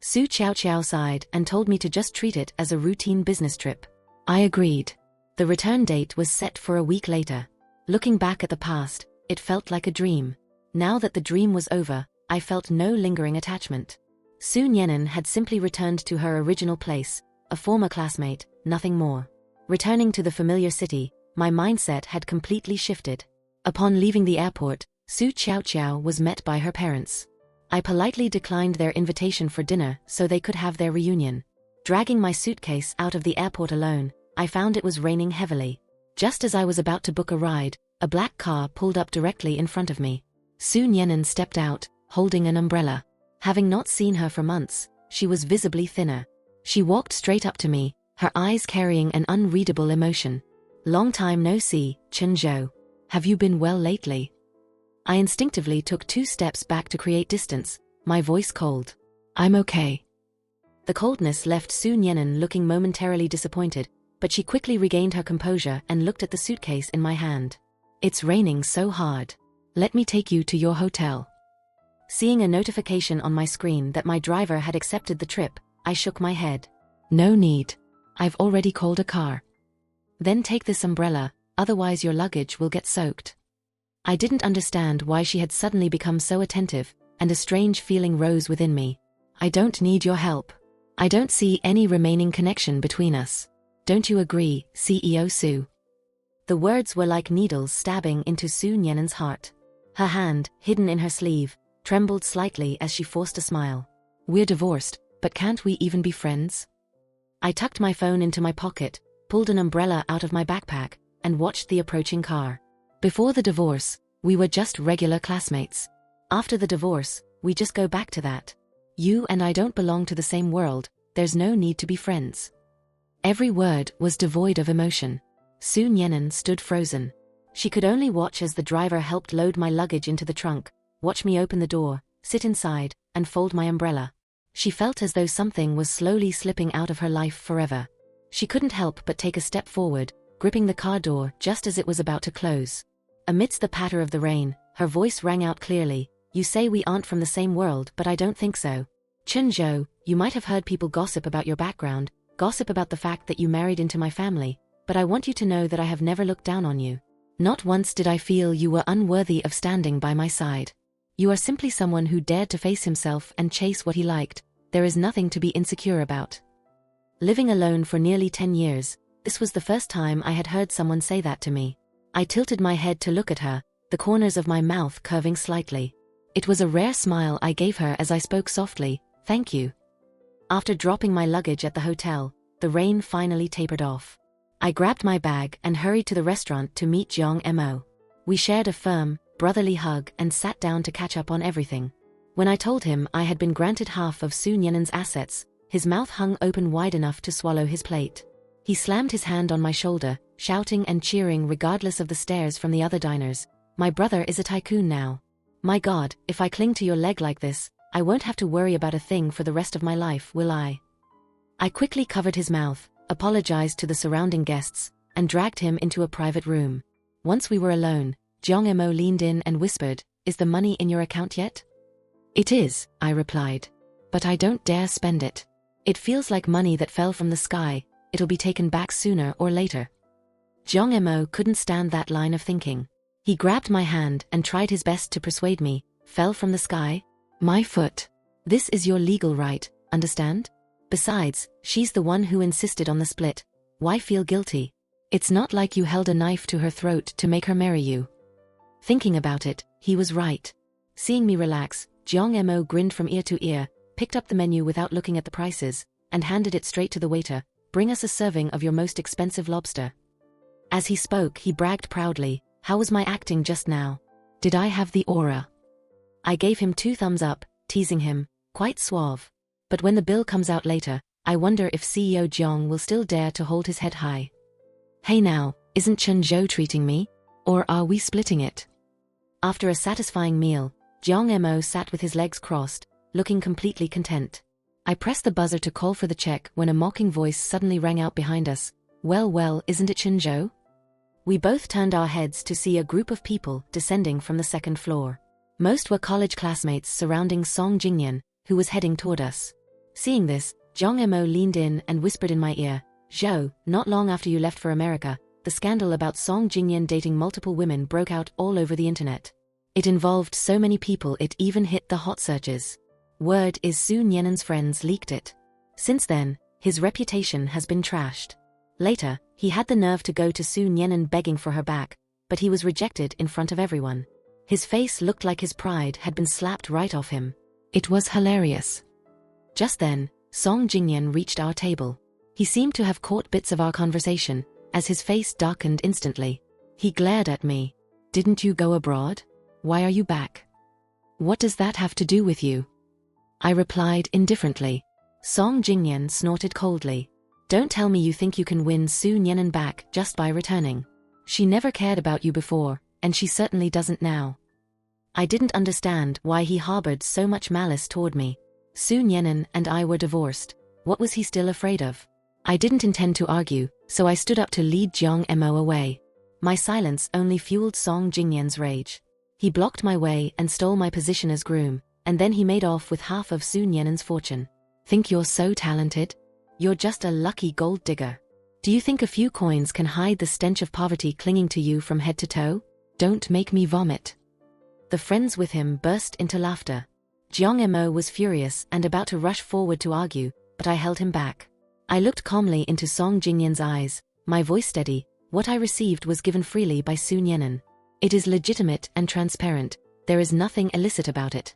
Su Qiao sighed and told me to just treat it as a routine business trip. I agreed. The return date was set for a week later. Looking back at the past, it felt like a dream. Now that the dream was over, I felt no lingering attachment. Su Nyenin had simply returned to her original place, a former classmate, nothing more. Returning to the familiar city, my mindset had completely shifted. Upon leaving the airport, Su Qiao was met by her parents. I politely declined their invitation for dinner so they could have their reunion. Dragging my suitcase out of the airport alone, I found it was raining heavily. Just as I was about to book a ride, a black car pulled up directly in front of me. Su Nyenin stepped out, holding an umbrella. Having not seen her for months, she was visibly thinner. She walked straight up to me, her eyes carrying an unreadable emotion. "Long time no see, Chen Zhou. Have you been well lately?" I instinctively took 2 steps back to create distance, my voice cold. "I'm okay." The coldness left Su Nyenin looking momentarily disappointed, but she quickly regained her composure and looked at the suitcase in my hand. "It's raining so hard. Let me take you to your hotel." Seeing a notification on my screen that my driver had accepted the trip, I shook my head. "No need. I've already called a car." "Then take this umbrella, otherwise your luggage will get soaked." I didn't understand why she had suddenly become so attentive, and a strange feeling rose within me. "I don't need your help. I don't see any remaining connection between us. Don't you agree, CEO Su?" The words were like needles stabbing into Su Nyenen's heart. Her hand, hidden in her sleeve, trembled slightly as she forced a smile. "We're divorced, but can't we even be friends?" I tucked my phone into my pocket, pulled an umbrella out of my backpack, and watched the approaching car. Before the divorce, we were just regular classmates. After the divorce, we just go back to that. You and I don't belong to the same world, there's no need to be friends. Every word was devoid of emotion. Su Nyenen stood frozen. She could only watch as the driver helped load my luggage into the trunk, watch me open the door, sit inside, and fold my umbrella. She felt as though something was slowly slipping out of her life forever. She couldn't help but take a step forward, gripping the car door just as it was about to close. Amidst the patter of the rain, her voice rang out clearly, "You say we aren't from the same world, but I don't think so. Chunzhou, you might have heard people gossip about your background, gossip about the fact that you married into my family, but I want you to know that I have never looked down on you. Not once did I feel you were unworthy of standing by my side. You are simply someone who dared to face himself and chase what he liked. There is nothing to be insecure about." Living alone for nearly 10 years, this was the first time I had heard someone say that to me. I tilted my head to look at her, the corners of my mouth curving slightly. It was a rare smile I gave her as I spoke softly, "Thank you." After dropping my luggage at the hotel, the rain finally tapered off. I grabbed my bag and hurried to the restaurant to meet Jiang Mo. We shared a firm, brotherly hug and sat down to catch up on everything. When I told him I had been granted half of Su Nyenen's assets, his mouth hung open wide enough to swallow his plate. He slammed his hand on my shoulder, shouting and cheering regardless of the stares from the other diners. "My brother is a tycoon now. My God, if I cling to your leg like this, I won't have to worry about a thing for the rest of my life, will I?" I quickly covered his mouth, apologized to the surrounding guests, and dragged him into a private room. Once we were alone, Jiang Mo leaned in and whispered, "Is the money in your account yet?" "It is," I replied. "But I don't dare spend it. It feels like money that fell from the sky, it'll be taken back sooner or later." Jiang Mo couldn't stand that line of thinking. He grabbed my hand and tried his best to persuade me. "Fell from the sky? My foot. This is your legal right, understand? Besides, she's the one who insisted on the split. Why feel guilty? It's not like you held a knife to her throat to make her marry you." Thinking about it, he was right. Seeing me relax, Jiang Mo grinned from ear to ear, picked up the menu without looking at the prices, and handed it straight to the waiter. "Bring us a serving of your most expensive lobster." As he spoke, he bragged proudly, "How was my acting just now? Did I have the aura?" I gave him 2 thumbs up, teasing him, "Quite suave. But when the bill comes out later, I wonder if CEO Jiang will still dare to hold his head high. Hey now, isn't Chunzhou treating me? Or are we splitting it?" After a satisfying meal, Jiang Mo sat with his legs crossed, looking completely content. I pressed the buzzer to call for the check when a mocking voice suddenly rang out behind us. Well, isn't it Chunzhou?" We both turned our heads to see a group of people descending from the 2nd floor. Most were college classmates surrounding Song Jingyan, who was heading toward us. Seeing this, Jiang Mo leaned in and whispered in my ear, "Zhou, not long after you left for America, the scandal about Song Jingyan dating multiple women broke out all over the internet. It involved so many people it even hit the hot searches. Word is Su Nyenen's friends leaked it. Since then, his reputation has been trashed. Later, he had the nerve to go to Su Nyenen begging for her back, but he was rejected in front of everyone. His face looked like his pride had been slapped right off him. It was hilarious." Just then, Song Jingyan reached our table. He seemed to have caught bits of our conversation, as his face darkened instantly. He glared at me. "Didn't you go abroad? Why are you back? What does that have to do with you?" I replied indifferently. Song Jingyan snorted coldly. "Don't tell me you think you can win Su Nyenen back just by returning. She never cared about you before, and she certainly doesn't now." I didn't understand why he harbored so much malice toward me. Su Nyenen and I were divorced. What was he still afraid of? I didn't intend to argue, so I stood up to lead Jiang Mo away. My silence only fueled Song Jingyan's rage. He blocked my way and stole my position as groom, and then he made off with half of Su Nyenen's fortune. "Think you're so talented? You're just a lucky gold digger. Do you think a few coins can hide the stench of poverty clinging to you from head to toe? Don't make me vomit." The friends with him burst into laughter. Jiang Mo was furious and about to rush forward to argue, but I held him back. I looked calmly into Song Jingyan's eyes, my voice steady. What I received was given freely by Su Nyenan. It is legitimate and transparent. There is nothing illicit about it.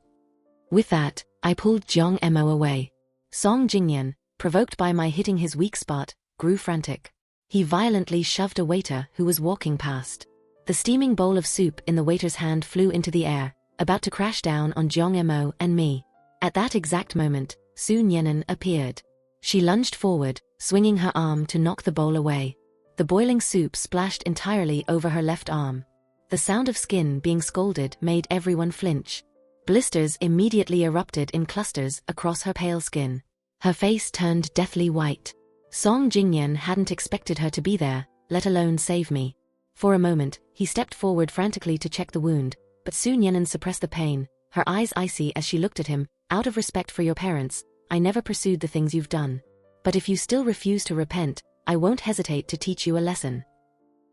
With that, I pulled Jiang Mo away. Song Jingyan, provoked by my hitting his weak spot, grew frantic. He violently shoved a waiter who was walking past. The steaming bowl of soup in the waiter's hand flew into the air, about to crash down on Jiang Mo and me. At that exact moment, Su Nyenan appeared. She lunged forward, swinging her arm to knock the bowl away. The boiling soup splashed entirely over her left arm. The sound of skin being scalded made everyone flinch. Blisters immediately erupted in clusters across her pale skin. Her face turned deathly white. Song Jingyan hadn't expected her to be there, let alone save me. For a moment, he stepped forward frantically to check the wound, but Su Nyenan suppressed the pain, her eyes icy as she looked at him. Out of respect for your parents, I never pursued the things you've done. But if you still refuse to repent, I won't hesitate to teach you a lesson.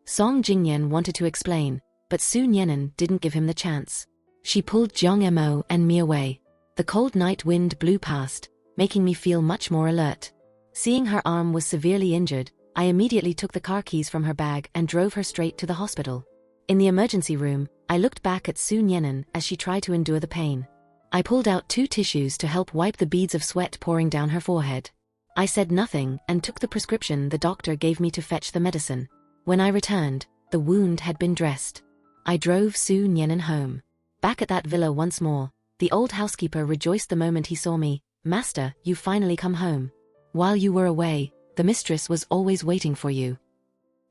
Song Jingyan wanted to explain, but Su Nyenan didn't give him the chance. She pulled Jiang Mo and me away. The cold night wind blew past, making me feel much more alert. Seeing her arm was severely injured, I immediately took the car keys from her bag and drove her straight to the hospital. In the emergency room, I looked back at Su Nyenan as she tried to endure the pain. I pulled out 2 tissues to help wipe the beads of sweat pouring down her forehead. I said nothing and took the prescription the doctor gave me to fetch the medicine. When I returned, the wound had been dressed. I drove Su Nyenan home. Back at that villa once more, the old housekeeper rejoiced the moment he saw me. Master, you finally come home. While you were away, the mistress was always waiting for you.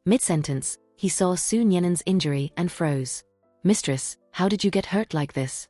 Mid-sentence, he saw Su Nyenan's injury and froze. Mistress, how did you get hurt like this?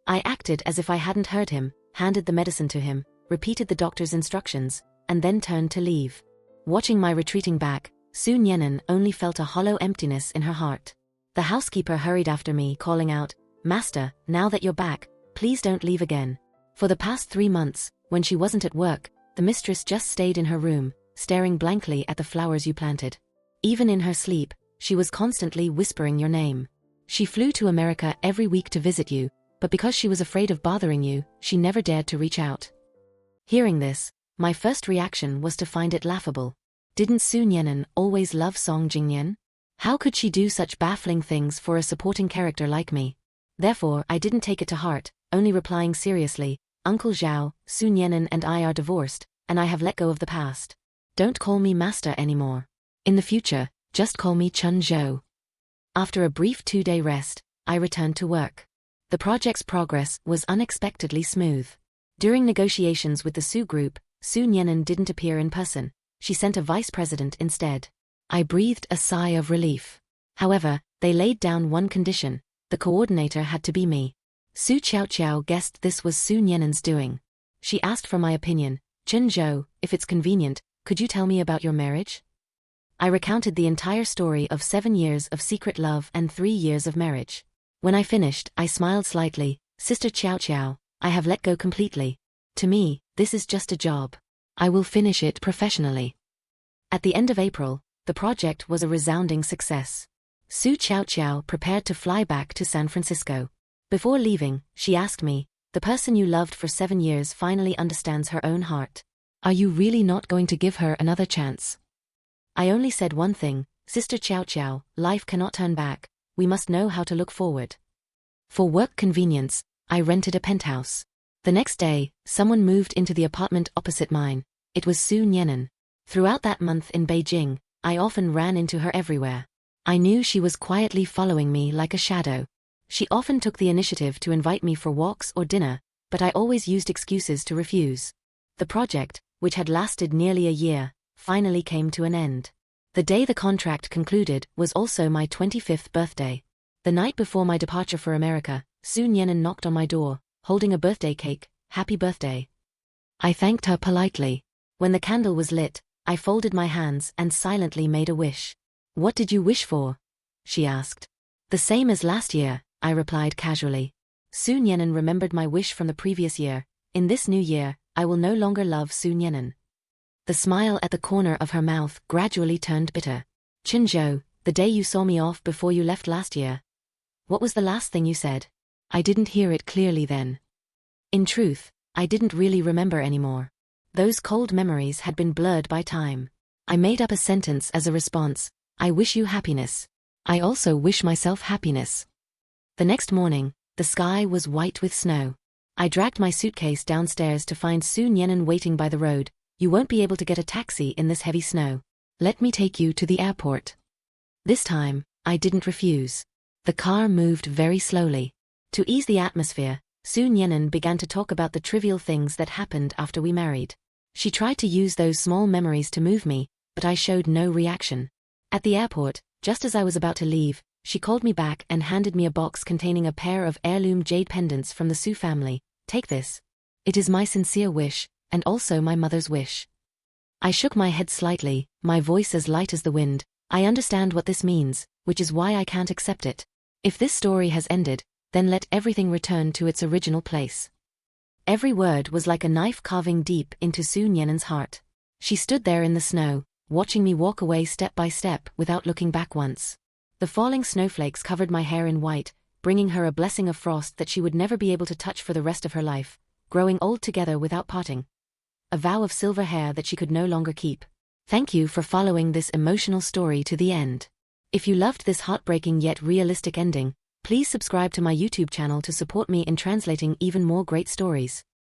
I acted as if I hadn't heard him, handed the medicine to him, repeated the doctor's instructions, and then turned to leave. Watching my retreating back, Su Nyenan only felt a hollow emptiness in her heart. The housekeeper hurried after me, calling out, Master, now that you're back, please don't leave again. For the past 3 months, when she wasn't at work, the mistress just stayed in her room, staring blankly at the flowers you planted. Even in her sleep, she was constantly whispering your name. She flew to America every week to visit you, but because she was afraid of bothering you, she never dared to reach out. Hearing this, my first reaction was to find it laughable. Didn't Su Nyenan always love Song Jingyan? How could she do such baffling things for a supporting character like me? Therefore, I didn't take it to heart, only replying seriously, Uncle Zhao, Su Nyenan and I are divorced, and I have let go of the past. Don't call me master anymore. In the future, just call me Chun Zhou. After a brief 2-day rest, I returned to work. The project's progress was unexpectedly smooth. During negotiations with the Su Group, Su Nyenan didn't appear in person. She sent a vice president instead. I breathed a sigh of relief. However, they laid down one condition. The coordinator had to be me. Su Qiao guessed this was Su Nyenan's doing. She asked for my opinion. Chun Zhou, if it's convenient, could you tell me about your marriage? I recounted the entire story of 7 years of secret love and 3 years of marriage. When I finished, I smiled slightly. Sister Qiao, I have let go completely. To me, this is just a job. I will finish it professionally. At the end of April, the project was a resounding success. Su Qiao prepared to fly back to San Francisco. Before leaving, she asked me, the person you loved for 7 years finally understands her own heart. Are you really not going to give her another chance? I only said one thing, Sister Qiao, life cannot turn back, we must know how to look forward. For work convenience, I rented a penthouse. The next day, someone moved into the apartment opposite mine. It was Su Nyenan. Throughout that month in Beijing, I often ran into her everywhere. I knew she was quietly following me like a shadow. She often took the initiative to invite me for walks or dinner, but I always used excuses to refuse. The project, which had lasted nearly a year, finally came to an end. The day the contract concluded was also my 25th birthday. The night before my departure for America, Su Nyenan knocked on my door, holding a birthday cake. Happy birthday. I thanked her politely. When the candle was lit, I folded my hands and silently made a wish. What did you wish for? She asked. The same as last year, I replied casually. Su Nyenan remembered my wish from the previous year. In this new year, I will no longer love Su Nyenan. The smile at the corner of her mouth gradually turned bitter. Chun Zhou, the day you saw me off before you left last year. What was the last thing you said? I didn't hear it clearly then. In truth, I didn't really remember anymore. Those cold memories had been blurred by time. I made up a sentence as a response. I wish you happiness. I also wish myself happiness. The next morning, the sky was white with snow. I dragged my suitcase downstairs to find Su Nyenan waiting by the road. You won't be able to get a taxi in this heavy snow. Let me take you to the airport. This time, I didn't refuse. The car moved very slowly. To ease the atmosphere, Su Nyenan began to talk about the trivial things that happened after we married. She tried to use those small memories to move me, but I showed no reaction. At the airport, just as I was about to leave, she called me back and handed me a box containing a pair of heirloom jade pendants from the Su family. Take this. It is my sincere wish, and also my mother's wish. I shook my head slightly, my voice as light as the wind. I understand what this means, which is why I can't accept it. If this story has ended, then let everything return to its original place. Every word was like a knife carving deep into Su Nyenan's heart. She stood there in the snow, watching me walk away step by step without looking back once. The falling snowflakes covered my hair in white, bringing her a blessing of frost that she would never be able to touch for the rest of her life, growing old together without parting. A vow of silver hair that she could no longer keep. Thank you for following this emotional story to the end. If you loved this heartbreaking yet realistic ending, please subscribe to my YouTube channel to support me in translating even more great stories.